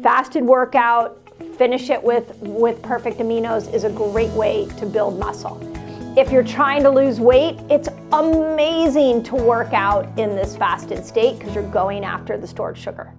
Fasted workout, finish it with perfect aminos is a great way to build muscle. If you're trying to lose weight, it's amazing to work out in this fasted state because you're going after the stored sugar.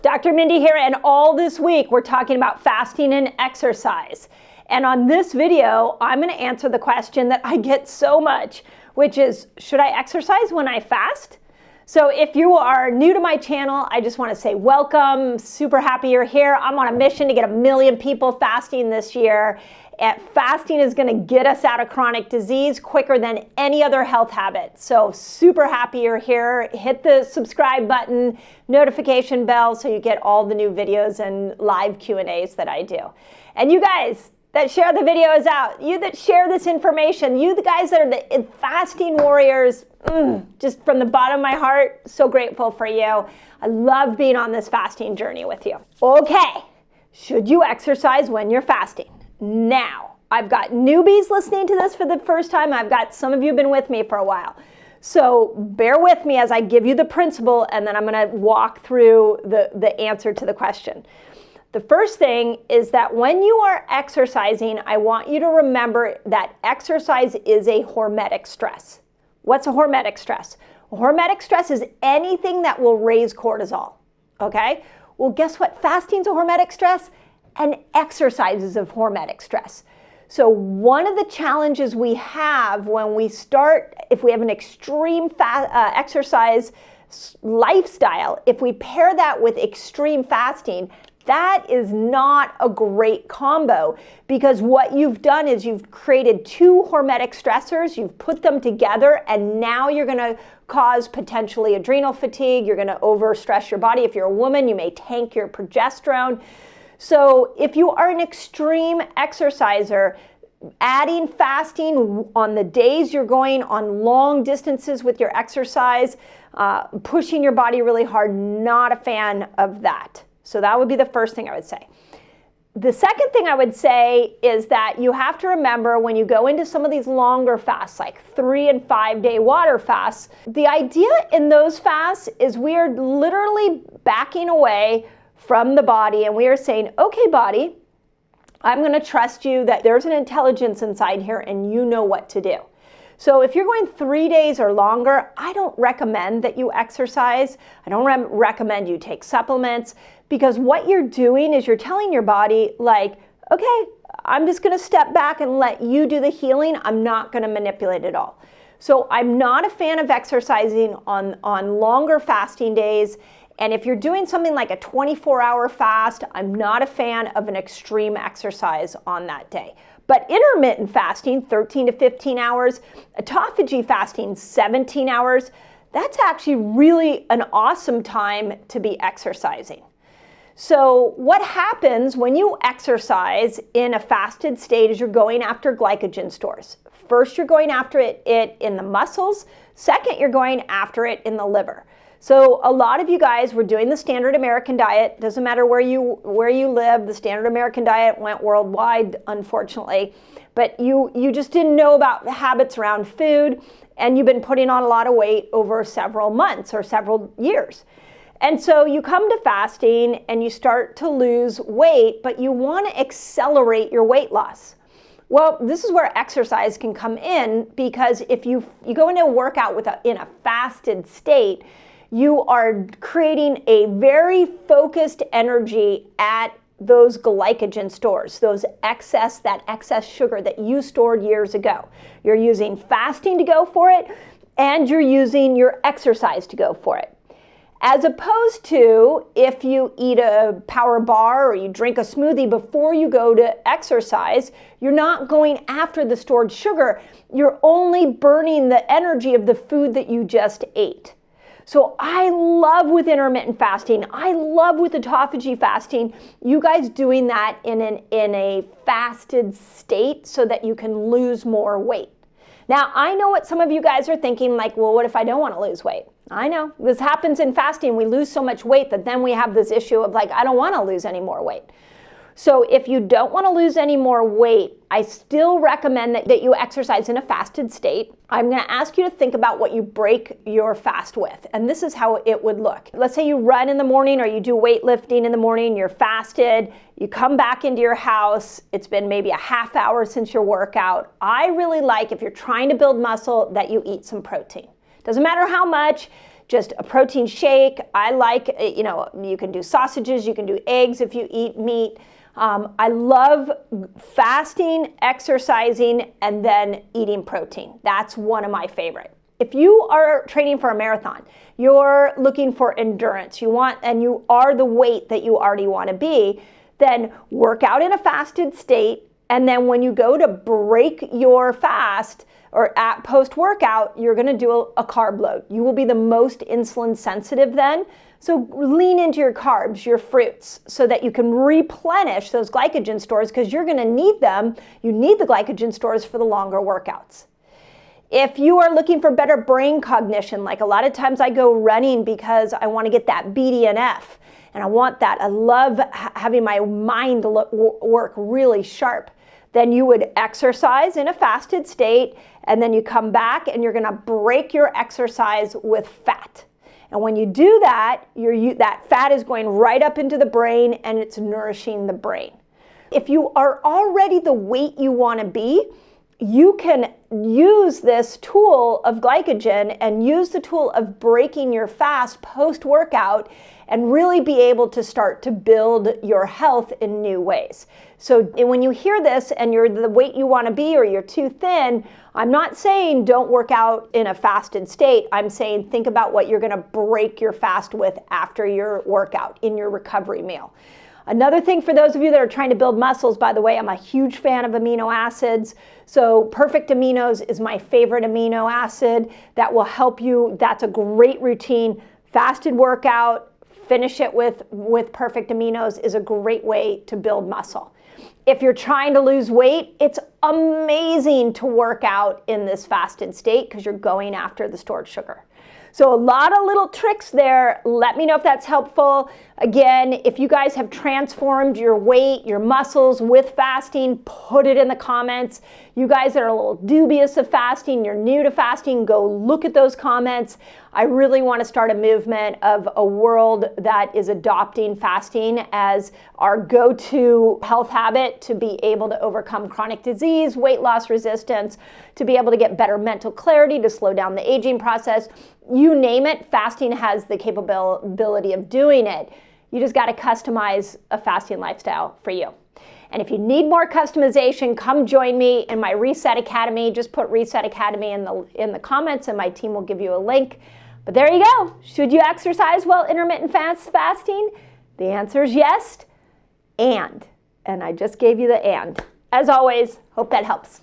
Dr. Mindy here, and all this week we're talking about fasting and exercise. And on this video, I'm going to answer the question that I get so much, which is, should I exercise when I fast? So if you are new to my channel, I just want to say welcome. Super happy you're here. I'm on a mission to get 1 million people fasting this year. And fasting is going to get us out of chronic disease quicker than any other health habit. So super happy you're here. Hit the subscribe button, notification bell, so you get all the new videos and live Q&As that I do. And you guys that share the videos out, you that share this information, you the guys that are the fasting warriors, just from the bottom of my heart, so grateful for you. I love being on this fasting journey with you. Okay, should you exercise when you're fasting? Now, I've got newbies listening to this for the first time. I've got some of you been with me for a while. So bear with me as I give you the principle, and then I'm going to walk through the answer to the question. The first thing is that when you are exercising, I want you to remember that exercise is a hormetic stress. What's a hormetic stress? A hormetic stress is anything that will raise cortisol, okay? Well, guess what? Fasting's a hormetic stress, and exercise is a hormetic stress. So one of the challenges we have when we start, if we have an extreme exercise lifestyle, if we pair that with extreme fasting, that is not a great combo, because what you've done is you've created two hormetic stressors, you've put them together, and now you're going to cause potentially adrenal fatigue, you're going to overstress your body. If you're a woman, you may tank your progesterone. So if you are an extreme exerciser, adding fasting on the days you're going on long distances with your exercise, pushing your body really hard, not a fan of that. So that would be the first thing I would say. The second thing I would say is that you have to remember when you go into some of these longer fasts, like 3 and 5 day water fasts, the idea in those fasts is we are literally backing away from the body, and we are saying, okay, body, I'm going to trust you that there's an intelligence inside here and you know what to do. So if you're going 3 days or longer, I don't recommend that you exercise. I don't recommend you take supplements, because what you're doing is you're telling your body, like, okay, I'm just going to step back and let you do the healing. I'm not going to manipulate it all. So I'm not a fan of exercising on longer fasting days. And if you're doing something like a 24-hour fast, I'm not a fan of an extreme exercise on that day. But intermittent fasting, 13 to 15 hours, autophagy fasting, 17 hours, that's actually really an awesome time to be exercising. So what happens when you exercise in a fasted state is you're going after glycogen stores. First, you're going after it in the muscles. Second, you're going after it in the liver. So a lot of you guys were doing the standard American diet. Doesn't matter where you live, the standard American diet went worldwide, unfortunately. But you just didn't know about the habits around food, and you've been putting on a lot of weight over several months or several years. And so you come to fasting and you start to lose weight, but you want to accelerate your weight loss. Well, this is where exercise can come in, because if you go into a workout in a fasted state, you are creating a very focused energy at those glycogen stores, that excess sugar that you stored years ago. You're using fasting to go for it, and you're using your exercise to go for it. As opposed to if you eat a power bar or you drink a smoothie before you go to exercise, you're not going after the stored sugar. You're only burning the energy of the food that you just ate. So I love with intermittent fasting, I love with autophagy fasting, you guys doing that in a fasted state so that you can lose more weight. Now, I know what some of you guys are thinking, like, well, what if I don't want to lose weight? I know. This happens in fasting. We lose so much weight that then we have this issue of like, I don't want to lose any more weight. So if you don't want to lose any more weight, I still recommend that you exercise in a fasted state. I'm going to ask you to think about what you break your fast with, and this is how it would look. Let's say you run in the morning or you do weightlifting in the morning, you're fasted, you come back into your house, it's been maybe a half hour since your workout. I really like, if you're trying to build muscle, that you eat some protein. Doesn't matter how much, just a protein shake. I like, you can do sausages, you can do eggs if you eat meat. I love fasting, exercising, and then eating protein. That's one of my favorite. If you are training for a marathon, you're looking for endurance, and you are the weight that you already want to be, then work out in a fasted state, and then when you go to break your fast or at post-workout, you're going to do a carb load. You will be the most insulin sensitive then. So lean into your carbs, your fruits, so that you can replenish those glycogen stores, because you're going to need them. You need the glycogen stores for the longer workouts. If you are looking for better brain cognition, like a lot of times I go running because I want to get that BDNF, and I want that. I love having my mind work really sharp. Then you would exercise in a fasted state, and then you come back and you're going to break your exercise with fat. And when you do that, that fat is going right up into the brain and it's nourishing the brain. If you are already the weight you want to be, you can use this tool of glycogen and use the tool of breaking your fast post-workout and really be able to start to build your health in new ways. So when you hear this and you're the weight you want to be or you're too thin, I'm not saying don't work out in a fasted state. I'm saying think about what you're going to break your fast with after your workout in your recovery meal. Another thing for those of you that are trying to build muscles, by the way, I'm a huge fan of amino acids. So Perfect Aminos is my favorite amino acid that will help you. That's a great routine. Fasted workout, finish it with Perfect Aminos is a great way to build muscle. If you're trying to lose weight, it's amazing to work out in this fasted state because you're going after the stored sugar. So a lot of little tricks there. Let me know if that's helpful. Again, if you guys have transformed your weight, your muscles with fasting, put it in the comments. You guys that are a little dubious of fasting, you're new to fasting, go look at those comments. I really want to start a movement of a world that is adopting fasting as our go-to health habit to be able to overcome chronic disease, weight loss resistance, to be able to get better mental clarity, to slow down the aging process. You name it, fasting has the capability of doing it. You just got to customize a fasting lifestyle for you. And if you need more customization, come join me in my Reset Academy. Just put Reset Academy in the comments and my team will give you a link. But there you go. Should you exercise while intermittent fasting? The answer is yes, and I just gave you the and. As always, hope that helps.